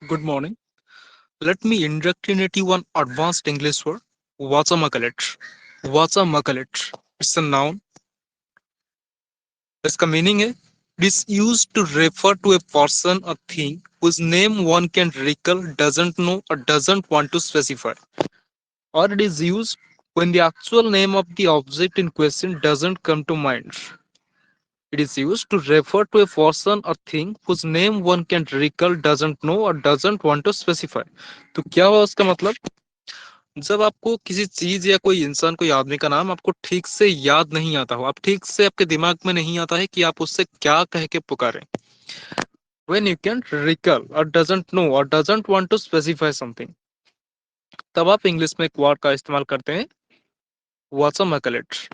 Good morning. Let me indoctrinate you on advanced English word. Watchamakallet. Watchamakallet. It's a noun. इसका meaning है it is used to refer to a person or thing whose name one can recall, doesn't know, or doesn't want to specify. Or it is used when the actual name of the object in question doesn't come to mind. It is used to refer to a person or thing whose name one can recall, doesn't know, or doesn't want to specify. तो क्या हुआ उसका मतलब? जब आपको किसी चीज या कोई इंसान कोई आदमी का नाम आपको ठीक से याद नहीं आता हो, आप ठीक से आपके दिमाग में नहीं आता है कि आप उससे क्या कह के पुकारें, when you can recall or doesn't know or doesn't want to specify something, तब आप इंग्लिश में एक वर्ड का इस्तेमाल करते हैं, whatchamacallit.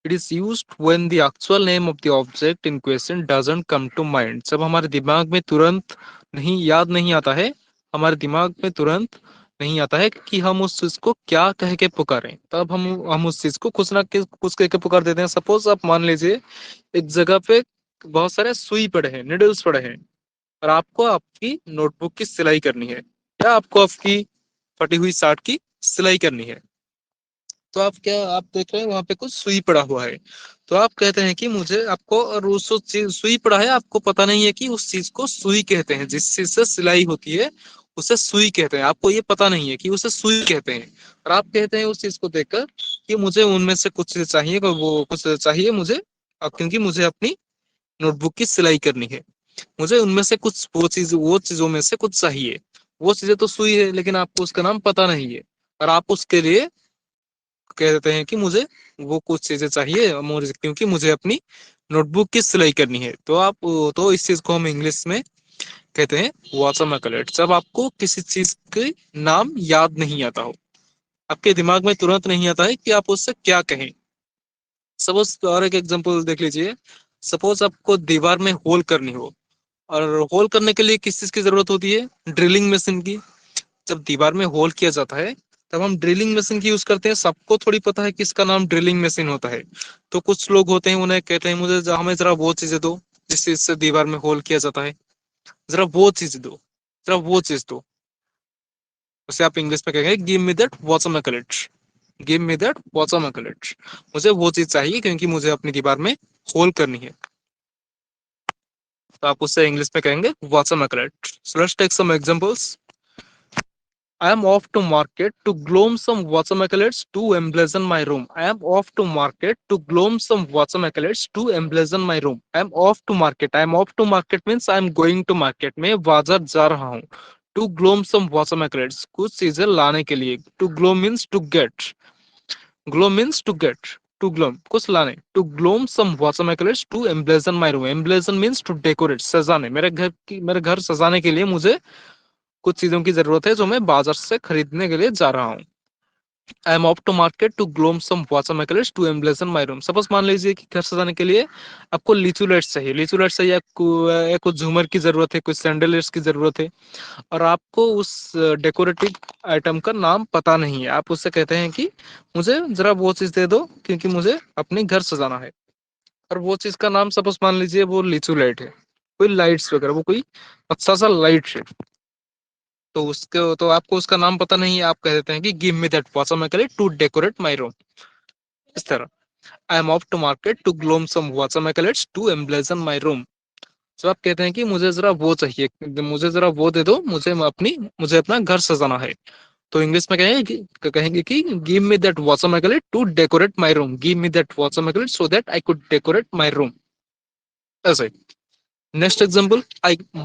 It is used when the actual name of the object in question doesn't come to mind. जब हमारे दिमाग में तुरंत नहीं याद नहीं आता है, हमारे दिमाग में तुरंत नहीं आता है कि हम उस चीज को क्या कह के पुकारें, तब हम उस चीज को कुछ ना कुछ कह के पुकार देते हैं. सपोज आप मान लीजिए एक जगह पे बहुत सारे सुई पड़े हैं, निडल्स पड़े हैं, और आपको आपकी नोटबुक की सिलाई करनी है, या आपको आपकी फटी हुई शर्ट की सिलाई करनी है. तो आप देख रहे हैं वहां पे कुछ सुई पड़ा हुआ है, तो आप कहते हैं कि मुझे आपको, और उस चीज सुई पड़ा है, आपको पता नहीं है कि उस चीज को सुई कहते हैं, जिस चीज से सिलाई होती है उसे सुई कहते हैं, आपको ये पता नहीं है कि उसे सुई कहते हैं. और आप कहते हैं उस चीज को देखकर कि मुझे उनमें से कुछ चाहिए, वो कुछ चाहिए मुझे, क्योंकि मुझे अपनी नोटबुक की सिलाई करनी है, मुझे उनमें से कुछ वो चीजों में से कुछ चाहिए. वो चीजें तो सुई है, लेकिन आपको उसका नाम पता नहीं है, और आप उसके लिए कहते हैं कि मुझे वो कुछ चीजें चाहिए, मुझे क्योंकि मुझे अपनी नोटबुक की सिलाई करनी है. तो इस चीज को हम इंग्लिश में कहते हैं वाचमाकलेट. जब आपको किसी चीज के नाम याद नहीं आता हो, आपके दिमाग में तुरंत नहीं आता है कि आप उससे क्या कहें. सपोज और एक एग्जांपल देख लीजिए. सपोज आपको दीवार में होल करनी हो, और होल करने के लिए किस चीज की जरूरत होती है? ड्रिलिंग मशीन की. जब दीवार में होल किया जाता है, तब हम ड्रिलिंग मशीन की यूज करते हैं. सबको थोड़ी पता है कि इसका नाम ड्रिलिंग मशीन होता है. तो कुछ लोग होते हैं, उन्हें कहते हैं मुझे हमें जरा वो चीजें दो जिस चीज से दीवार में होल किया जाता है, जरा वो चीज दो, जरा वो चीज दो. उसे आप इंग्लिश में कहेंगे गिव मी दैट वाचमाकलेट. गिव मी दैट वाचमाकलेट. मुझे वो चीज चाहिए क्योंकि मुझे अपनी दीवार में होल करनी है. तो आप उससे इंग्लिश में कहेंगे वाचमाकलेट. So let's take some examples. I am off to market to gloom some watermelons to emblazon my room. I am off to market to gloom some watermelons to emblazon my room. I am off to market. I am off to market means I am going to market. मैं बाजार जा रहा हूँ. To gloom some watermelons, कुछ चीजें लाने के लिए. To gloom means to get. Gloom means to get. To gloom कुछ लाने. To gloom some watermelons to emblazon my room. Emblazon means to decorate. सजाने. मेरे घर सजाने के लिए मुझे कुछ चीजों की जरूरत है जो मैं बाजार से खरीदने के लिए जा रहा हूँ. I am off to market to glom some watermelons to emblazon my room. Suppose मान लीजिए कि घर सजाने के लिए आपको लीचू लाइट्स चाहिए. लीचू लाइट्स चाहिए आपको, कुछ झूमर की जरूरत है, कुछ सैंडलियर्स की जरूरत है, और आपको उस डेकोरेटिव आइटम का नाम पता नहीं है. आप उससे कहते हैं कि मुझे जरा वो चीज दे दो क्योंकि मुझे अपने घर सजाना है. और वो चीज का नाम सपोज मान लीजिए वो लीचू लाइट है, कोई लाइट्स वगैरह, वो कोई अच्छा सा लाइट है. तो आपको उसका नाम पता नहीं है, आप कह देते हैं कि give me that watermelon to decorate my room. इस तरह I am off to market to glom some watermelons to emblazon my room. तो आप कहते हैं कि मुझे जरा वो चाहिए, मुझे जरा वो दे दो, मुझे अपना घर सजाना है. तो इंग्लिश में कहेंगे कि give me that watermelon to decorate my room. Give me that watermelon so that I could decorate my room. ऐसे. Next example,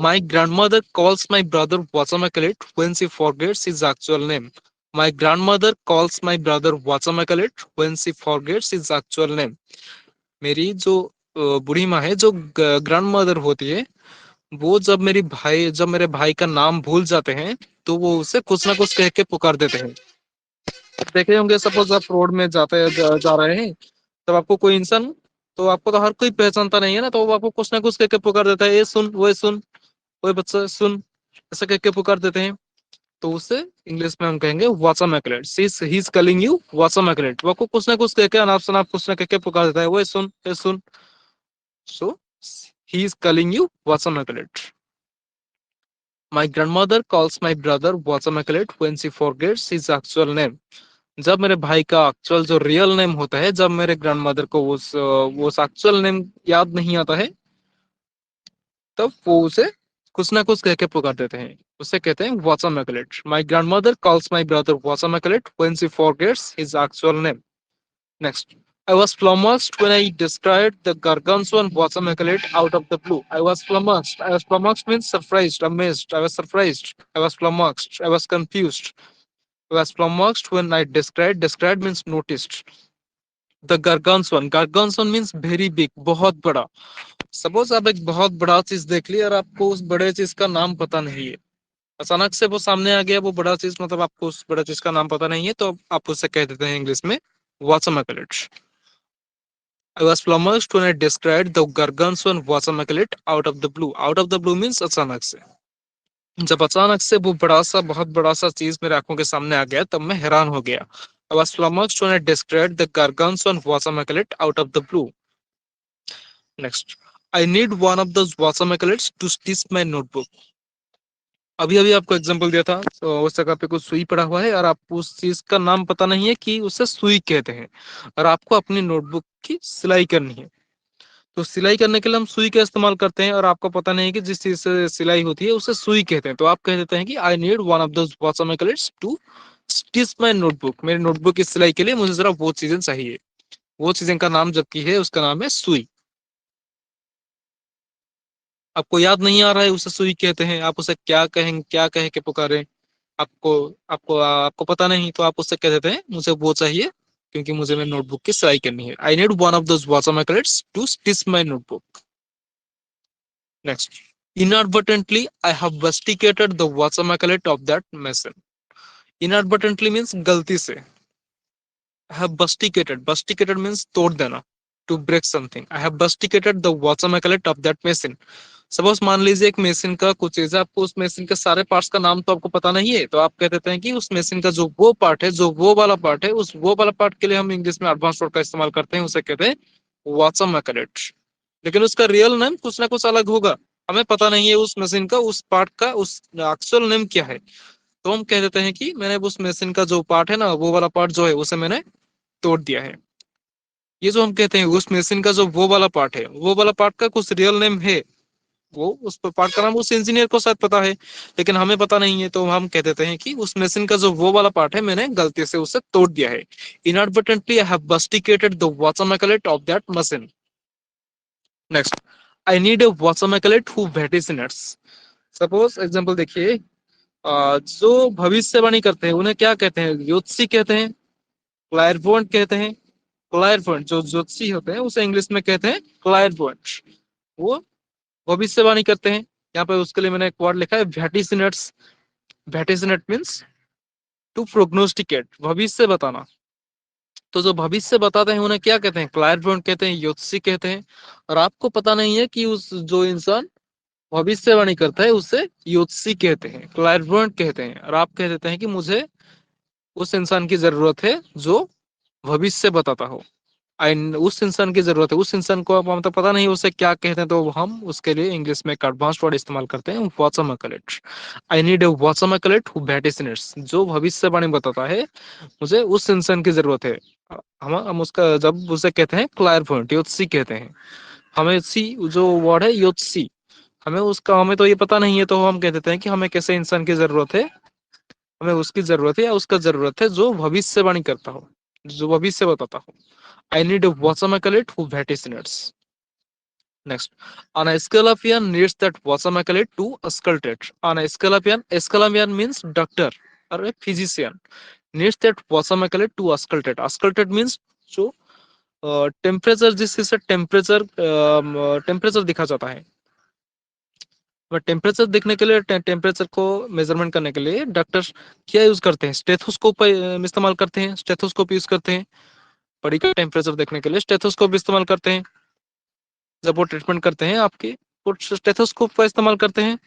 my grandmother calls my brother Watsamakalit when she forgets his actual name. My grandmother calls my brother Watsamakalit when she forgets his actual name. मेरी जो बूढ़ी माँ है, जो grand mother होती है, वो जब मेरे भाई का नाम भूल जाते हैं, तो वो उसे कुछ ना कुछ कह के पुकार देते हैं. देखे होंगे, सपोज आप रोड में जा रहे हैं, तब आपको कोई इंसान, तो आपको तो हर कोई पहचानता नहीं है ना, तो वो आपको कुछ ना कुछ कह के पुकार देता है, ये सुन, वो सुन, ओए बच्चा सुन, ऐसा कह के पुकार देते हैं. तो उससे इंग्लिश में हम कहेंगे watermelon. He is calling you watermelon. वो आपको कुछ ना कुछ कह के, अनाप शनाप कुछ ना कह के पुकार देता है, वो सुन, ये सुन. So he is calling you watermelon. My grandmother calls my brother Watsamakalit when she forgets his actual name. जब मेरे भाई का एक्चुअल जो रियल नेम होता है, जब मेरे ग्रैंडमदर को वो एक्चुअल नेम याद नहीं आता है, तब वो उसे कुछ ना कुछ कह के पुकार देते हैं। उसे कहते हैं whatchamacallit. My grandmother calls my brother whatchamacallit when she forgets his actual name. Next, I was flummoxed when I described the gargantuan Watsamakalit out of the blue. I was flummoxed. I was flummoxed means surprised, amazed. I was surprised. I was flummoxed. I was confused. I was flummoxed when I described. Described means noticed. The gargantuan, gargantuan means very big, बहुत बड़ा। Suppose आप एक बहुत बड़ा चीज देख ली और आपको उस बड़े चीज का नाम पता नहीं है, अचानक से वो सामने आ गया वो बड़ा चीज, मतलब आपको उस बड़ा चीज का नाम पता नहीं है, तो आप उससे कह देते हैं इंग्लिश में वाचमाकलिट। I was flummoxed when I described the gargantuan whatchamacallit out of the blue. Out of the blue means अचानक से। जब अचानक से वो बड़ा सा बहुत बड़ा सा चीज मेरे आंखों के सामने आ गया तब मैं हैरान हो गया। I was flummoxed when I described the gargantuan whatchamacallit out of the blue. Next, I need one of those whatchamacallits to stitch my notebook. अभी अभी आपको एग्जांपल दिया था, तो उस जगह पे कुछ सुई पड़ा हुआ है और आपको उस चीज का नाम पता नहीं है कि उसे सुई कहते हैं, और आपको अपनी नोटबुक की सिलाई करनी है। तो सिलाई करने के लिए हम सुई का इस्तेमाल करते हैं, और आपको पता नहीं है कि जिस चीज से सिलाई होती है उसे सुई कहते हैं, तो आप कह देते हैं कि I need one of those whatchamacallits to stitch my notebook. मेरी नोटबुक की सिलाई के लिए मुझे जरा वो चीजें चाहिए। वो चीजें का नाम जबकि है, उसका नाम है सुई। आपको याद नहीं आ रहा है उसे सुई कहते हैं, आप उसे क्या कहें, क्या कह के पुकारें, आपको आपको आपको पता नहीं, तो आप उससे कह देते हैं मुझे वो चाहिए क्योंकि मुझे मेरी नोटबुक की सिलाई करनी है। I need one of those whatchamacallits to stitch my notebook. Next, inadvertently I have busticated the watchamacalit of that machine. Inadvertently means गलती से। I have busticated, busticated means तोड़ देना, to break something. I have busticated the watchamacalit of that machine. Suppose मान लीजिए एक machine का कुछ चीज है, आपको उस मशीन के सारे पार्ट्स का नाम तो आपको पता नहीं है, तो आप कह देते हैं कि उस मशीन का जो वो पार्ट है, जो वो वाला पार्ट है, उस वो वाला पार्ट के लिए हम इंग्लिश में एडवांस वर्ड का इस्तेमाल करते हैं, उसे कहते हैं वाचमाकलिट। लेकिन उसका रियल नेम कुछ ना कुछ अलग होगा, हमें पता नहीं है उस मशीन का उस पार्ट का उस एक्चुअल नेम क्या है, तो हम कह देते हैं कि मैंने उस मशीन का जो पार्ट है ना, वो वाला पार्ट जो है उसे मैंने तोड़ दिया है। ये जो हम कहते हैं उस मशीन का जो वो वाला पार्ट है, वो वाला पार्ट का कुछ रियल नेम है, वो उस पार्ट का नाम उस इंजीनियर को शायद पता है, लेकिन हमें पता नहीं है, तो हम कह देते हैं कि उस मशीन का जो वो वाला पार्ट है मैंने गलती से उसे तोड़ दिया है। Inadvertently I have busticated the whatchamacallit of that machine. Next, I need a whatchamacallit who vaticinates. Suppose example देखिए, जो भविष्यवाणी करते हैं उन्हें क्या कहते हैं? ज्योतिषी कहते हैं, क्लायरवॉयंट कहते हैं। क्लायरवॉयंट जो ज्योतिषी होते हैं उसे इंग्लिश में कहते हैं क्लायरवॉयंट। वो भविष्यवाणी करते हैं। यहाँ पे उसके लिए मैंने एक वर्ड लिखा है वैटिसिनेट्स। वैटिसिनेट मीन्स टू प्रोग्नोस्टिकेट, भविष्य बताना। तो जो भविष्य बताते हैं उन्हें क्या कहते हैं? क्लायरवॉयंट कहते हैं, ज्योतिषी कहते हैं। और आपको पता नहीं है कि उस जो इंसान भविष्यवाणी करता है उसे ज्योतिषी कहते हैं, क्लायरवॉयंट कहते हैं, और आप कह देते हैं कि मुझे उस इंसान की जरूरत है जो भविष्य बताता हो। उस इंसान की जरूरत है, उस इंसान को अब मतलब पता नहीं उसे क्या कहते हैं, तो हम उसके लिए इंग्लिश में एक एडवांस वर्ड इस्तेमाल करते हैं वाचमाकलिट। आई नीड अ वाचमाकलिट हु वैटिसिनेट्स, जो भविष्यवाणी बताता है, मुझे उस इंसान की जरूरत है। हम उसका जब उसे कहते हैं क्लायरवॉयंट, ज्योतिषी कहते हैं। हमें सी जो वर्ड है ज्योतिषी, हमें तो ये पता नहीं है, तो हम कह देते हैं कि हमें कैसे इंसान की जरूरत है, हमें उसकी जरूरत है या उसका जरूरत है जो भविष्यवाणी करता हो, जो भविष्य बताता हो। I need a Watsamakalit who vaticinates. Next, an Asclepian needs that Watsamakalit to auscultate. An Asclepian means doctor or a physician. Needs that Watsamakalit to auscultate. Auscultate means जो टेम्परेचर, जिससे टेम्परेचर टेम्परेचर दिखा जाता है। Temperature देखने के लिए, temperature को measurement करने के लिए डॉक्टर क्या यूज करते हैं? स्टेथोस्कोप इस्तेमाल करते हैं, स्टेथोस्कोप यूज करते हैं। बॉडी का टेम्परेचर देखने के लिए स्टेथोस्कोप इस्तेमाल करते हैं। जब वो ट्रीटमेंट करते हैं आपकी, वो स्टेथोस्कोप का इस्तेमाल करते हैं,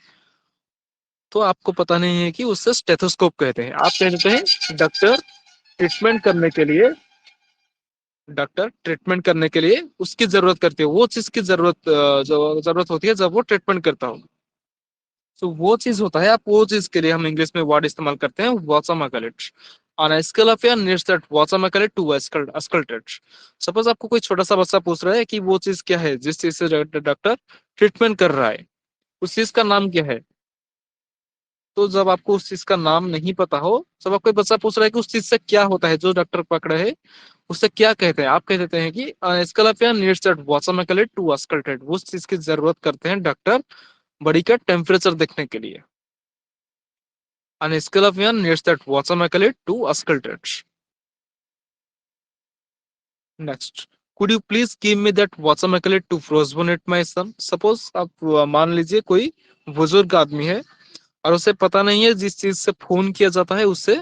तो आपको पता नहीं है कि उससे स्टेथोस्कोप कहते हैं। आप कह देते हैं ट्रीटमेंट करने के लिए डॉक्टर ट्रीटमेंट करने के लिए उसकी जरूरत करती है, वो चीज की जरूरत जो जरूरत होती है जब वो ट्रीटमेंट करता हो। तो वो चीज होता है, आप वो चीज के लिए हम इंग्लिश में वर्ड इस्तेमाल करते हैं वाटरमेकन। On a scale of needs that वाटरमेकन टू अस्कल्टेड। सपोज आपको कोई छोटा सा बच्चा पूछ रहा है कि वो चीज क्या है जिस चीज से डॉक्टर ट्रीटमेंट कर रहा है, उस चीज का नाम क्या है। तो जब आपको उस चीज का नाम नहीं पता हो, जब आपको बच्चा पूछ रहा है कि उस चीज से क्या होता है जो डॉक्टर पकड़े है, उससे क्या कहते हैं, आप कह देते हैं कि स्कैल्पियन नीड्स दैट वाटरमेकन टू अस्कल्टेड। उस चीज की जरूरत करते हैं डॉक्टर बॉडी का टेम्परेचर देखने के लिए। On a scale of 1 needs that watermelon to auscultate. Next, could you please give me that watermelon to frostbonnet my son? Suppose आप मान लीजिए कोई बुजुर्ग आदमी है और उसे पता नहीं है जिस चीज से फोन किया जाता है उससे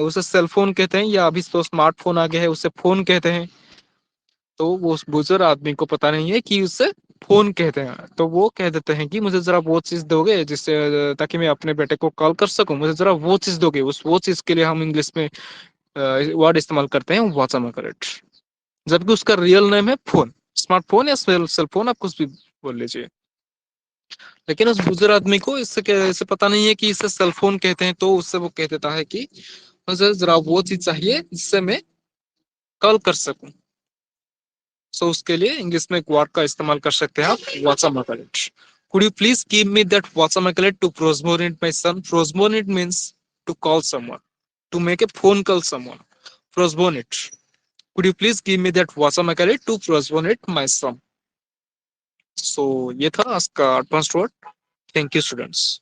उसे सेल फोन कहते हैं, या अभी तो स्मार्टफोन आ गया है उसे फोन कहते हैं। तो वो उस बुजुर्ग आदमी को पता नहीं है कि उससे फोन कहते हैं, तो वो कह देते हैं कि मुझे जरा वो चीज दोगे जिससे ताकि मैं अपने बेटे को कॉल कर सकूं, मुझे जरा वो चीज दोगे। उस वो चीज के लिए हम इंग्लिश में वर्ड इस्तेमाल करते हैं वाटरमेकन, जबकि उसका रियल नेम है फोन, स्मार्टफोन या सेल फोन, आप कुछ भी बोल लीजिए। लेकिन उस बुजुर्ग आदमी को इससे पता नहीं है कि इसे सेल फोन कहते हैं, तो उससे वो कह देता है कि मुझे जरा वो चीज चाहिए जिससे मैं कॉल कर सकूं। सो उसके लिए इंग्लिश में एक वर्ड का इस्तेमाल कर सकते हैं आप, वाटरमेकन। Could you please give me that वाटरमेकन टू फ्रोजमोनिट माय सन? फ्रोजमोनिट means to call someone, to make a phone call someone, फ्रोजमोनिट। Could you please give me that watermelon to frostbonnet my son? So ये था आज का advanced word. Thank you students.